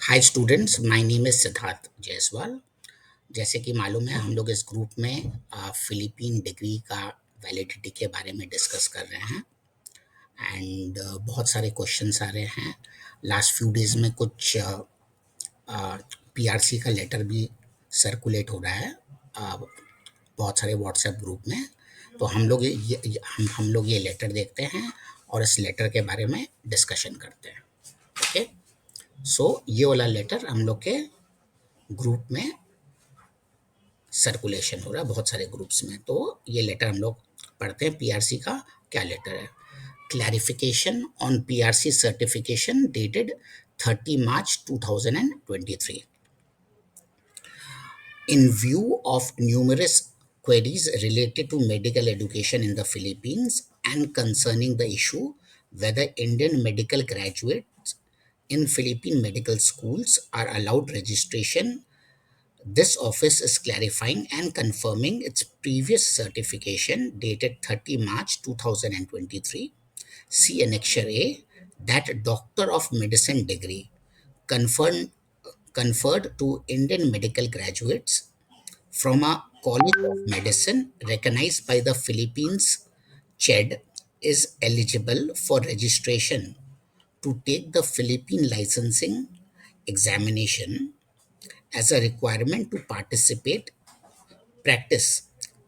Hi students, my name is Siddharth Jaiswal. जैसे कि मालूम है, हम लोग इस ग्रुप में फिलीपीन डिग्री का वैलिडिटी के बारे में डिस्कस कर रहे हैं। एंड बहुत सारे क्वेश्चंस आ रहे हैं। लास्ट फ्यू डेज में कुछ पीआरसी का लेटर भी सर्कुलेट हो रहा है बहुत सारे व्हाट्सएप ग्रुप में। तो हम लोग हम लोग ये लेटर देखते हैं और इस लेटर के बारे में डिस्कशन करते हैं। ओके, सो ये वाला लेटर हम लोग के ग्रुप में सर्कुलेशन हो रहा है बहुत सारे ग्रुप्स में। तो ये लेटर हम लोग पढ़ते हैं। पीआरसी का क्या लेटर है? Clarification on PRC certification dated 30 March 2023। In view of numerous queries related to medical education in the Philippines and concerning the issue whether Indian medical graduates in Philippine medical schools are allowed registration, this office is clarifying and confirming its previous certification dated 30 March 2023. See Annexure A, that Doctor of Medicine degree conferred, conferred to Indian medical graduates from a College of Medicine recognized by the Philippines CHED is eligible for registration to take the Philippine licensing examination as a requirement to practice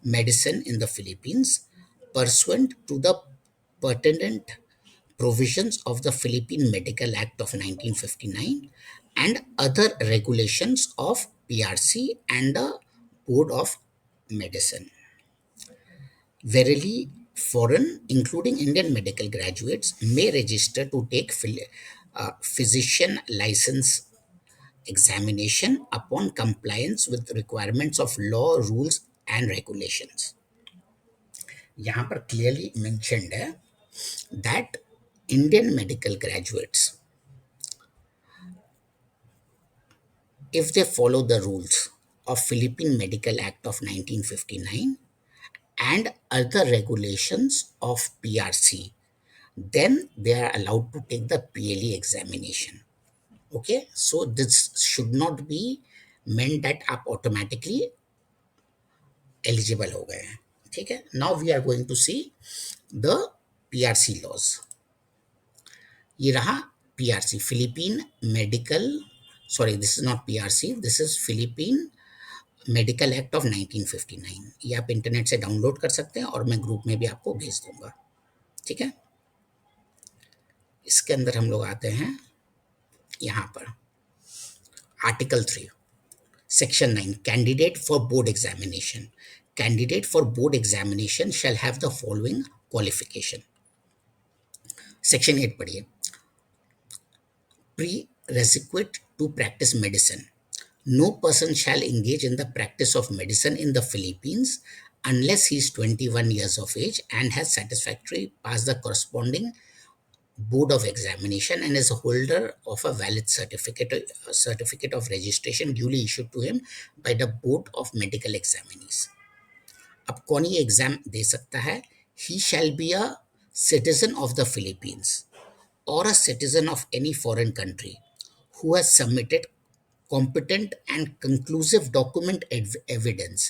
medicine in the Philippines pursuant to the pertinent provisions of the Philippine Medical Act of 1959 and other regulations of PRC and the Board of Medicine. Verily, foreign, including Indian medical graduates, may register to take physician license examination upon compliance with requirements of law, rules and regulations. यहाँ पर clearly mentioned है that Indian medical graduates, if they follow the rules of Philippine Medical Act of 1959 and other regulations of PRC, then they are allowed to take the PLE examination. Okay, so this should not be meant that आप automatically eligible हो गए हैं. ठीक है, now we are going to see the PRC laws. ये रहा PRC, Philippine medical, sorry this is not PRC, this is Philippine medical act of 1959. ये आप इंटरनेट से डाउनलोड कर सकते हैं और मैं ग्रुप में भी आपको भेज दूंगा. ठीक है, इसके अंदर हम लोग आते हैं यहाँ पर article 3 section 9, candidate for board examination. Candidate for board examination shall have the following qualification. Section 8 पढ़िए. Prerequisite to practice medicine. No person shall engage in the practice of medicine in the Philippines unless he is 21 years of age and has satisfactorily passed the corresponding board of examination and is a holder of a valid certificate of registration duly issued to him by the board of medical examinees. अब कौन ये exam दे सकता है? He shall be a citizen of the Philippines or a citizen of any foreign country who has submitted competent and conclusive document evidence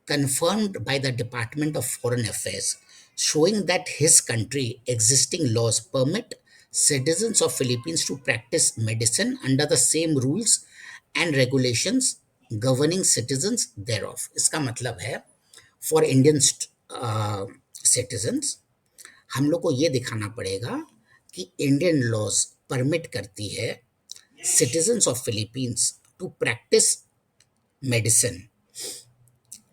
confirmed by the Department of Foreign Affairs showing that his country existing laws permit citizens of Philippines to practice medicine under the same rules and regulations governing citizens thereof. इसका मतलब है for Indian citizens हम लोग को ये दिखाना पड़ेगा कि इंडियन लॉज परमिट करती है citizens of Philippines to practice medicine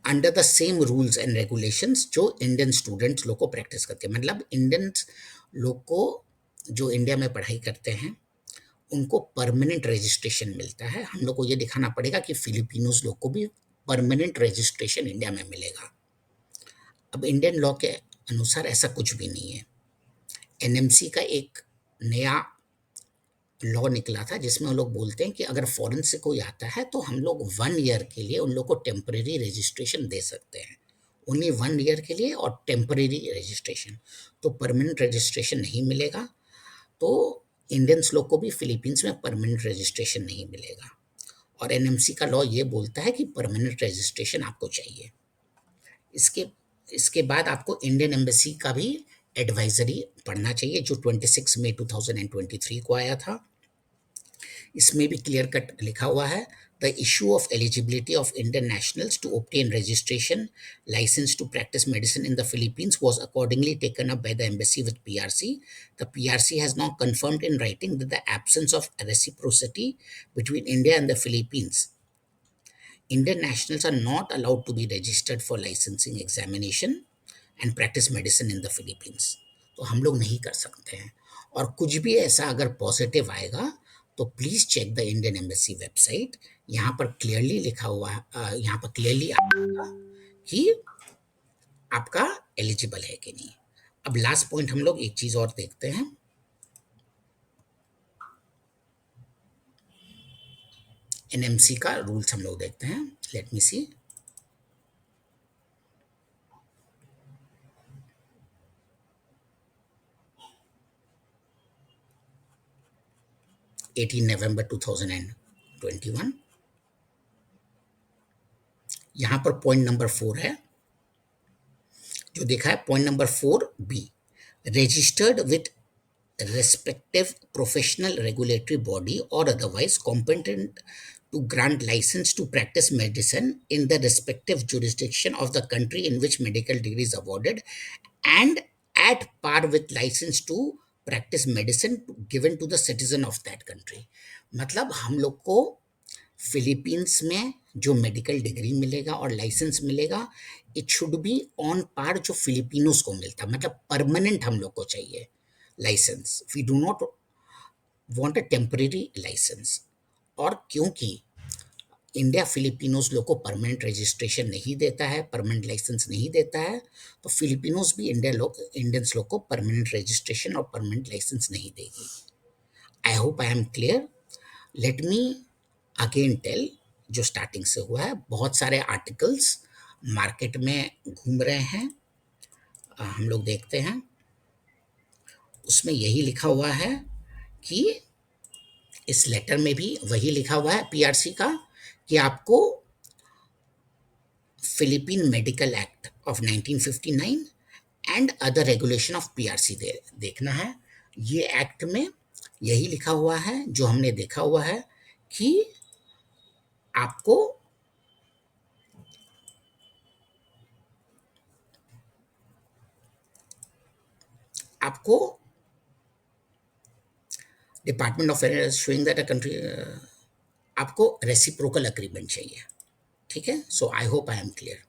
under the same rules and regulations जो इंडियन स्टूडेंट्स लोग को प्रैक्टिस करते हैं. मतलब इंडियंस लोग को जो इंडिया में पढ़ाई करते हैं उनको परमानेंट रजिस्ट्रेशन मिलता है. हम लोग को ये दिखाना पड़ेगा कि फिलिपिनोज लोग को भी परमानेंट रजिस्ट्रेशन इंडिया में मिलेगा. अब इंडियन लॉ के अनुसार ऐसा कुछ भी नहीं है. एनएमसी का एक नया लॉ निकला था जिसमें वो लोग बोलते हैं कि अगर फॉरेन से कोई आता है तो हम लोग 1 ईयर के लिए उन लोग को टेम्परेरी रजिस्ट्रेशन दे सकते हैं. ओनली 1 ईयर के लिए और टेम्परेरी रजिस्ट्रेशन. तो परमानेंट रजिस्ट्रेशन नहीं मिलेगा. तो इंडियंस लोग को भी फिलीपींस में परमानेंट रजिस्ट्रेशन नहीं मिलेगा, और एनएमसी का लॉ ये बोलता है कि परमानेंट रजिस्ट्रेशन आपको चाहिए। इसके इसके बाद आपको इंडियन एम्बेसी का भी एडवाइजरी पढ़ना चाहिए, जो 26 मई 2023 को आया था। इसमें भी क्लियर कट लिखा हुआ है, the issue of eligibility of Indian nationals to obtain registration license to practice medicine in the Philippines was accordingly taken up by the embassy with PRC. The PRC has now confirmed in writing that the absence of reciprocity between India and the Philippines, Indian nationals are not allowed to be registered for licensing examination and practice medicine in the Philippines। तो हम लोग नहीं कर सकते हैं, और कुछ भी ऐसा अगर पॉजिटिव आएगा तो please check the Indian embassy website. यहाँ पर क्लियरली लिखा हुआ है, यहाँ पर क्लियरली आएगा कि आपका एलिजिबल है कि नहीं। अब लास्ट पॉइंट हम लोग एक चीज और देखते हैं, एनएमसी का रूल्स हम लोग देखते हैं। लेट मी सी। November 2021, यहां पर पॉइंट नंबर 4 है, जो देखा है point number 4B, registered with respective professional regulatory body or otherwise competent to grant license to practice medicine in the respective jurisdiction of the country in which medical degree is awarded, and at par with license to practice medicine given to the citizen of that country। मतलब हम लोग को Philippines में जो medical degree मिलेगा और license मिलेगा, it should be on par जो फिलिपिनोस को मिलता, मतलब परमानेंट हम लोग को चाहिए license. We do not want a temporary license. और क्योंकि इंडिया फिलिपिनोस लोग को परमानेंट रजिस्ट्रेशन नहीं देता है, परमानेंट लाइसेंस नहीं देता है, तो फिलिपिनोस भी इंडियंस लोग को परमानेंट रजिस्ट्रेशन और परमानेंट लाइसेंस नहीं देगी। I hope I am clear. Let me again tell, जो स्टार्टिंग से हुआ है, बहुत सारे आर्टिकल्स मार्केट में घूम रहे हैं, हम लोग देखते हैं। उसमें यही लिखा हुआ है कि इस लेटर में भी वही लिखा हुआ है पीआरसी का, कि आपको Philippine medical act of 1959 and other regulation of PRC देखना है। ये एक्ट में यही लिखा हुआ है जो हमने देखा हुआ है, कि आपको आपको department of showing that a country, आपको रेसिप्रोकल अग्रीमेंट चाहिए। ठीक है, so I hope I am clear.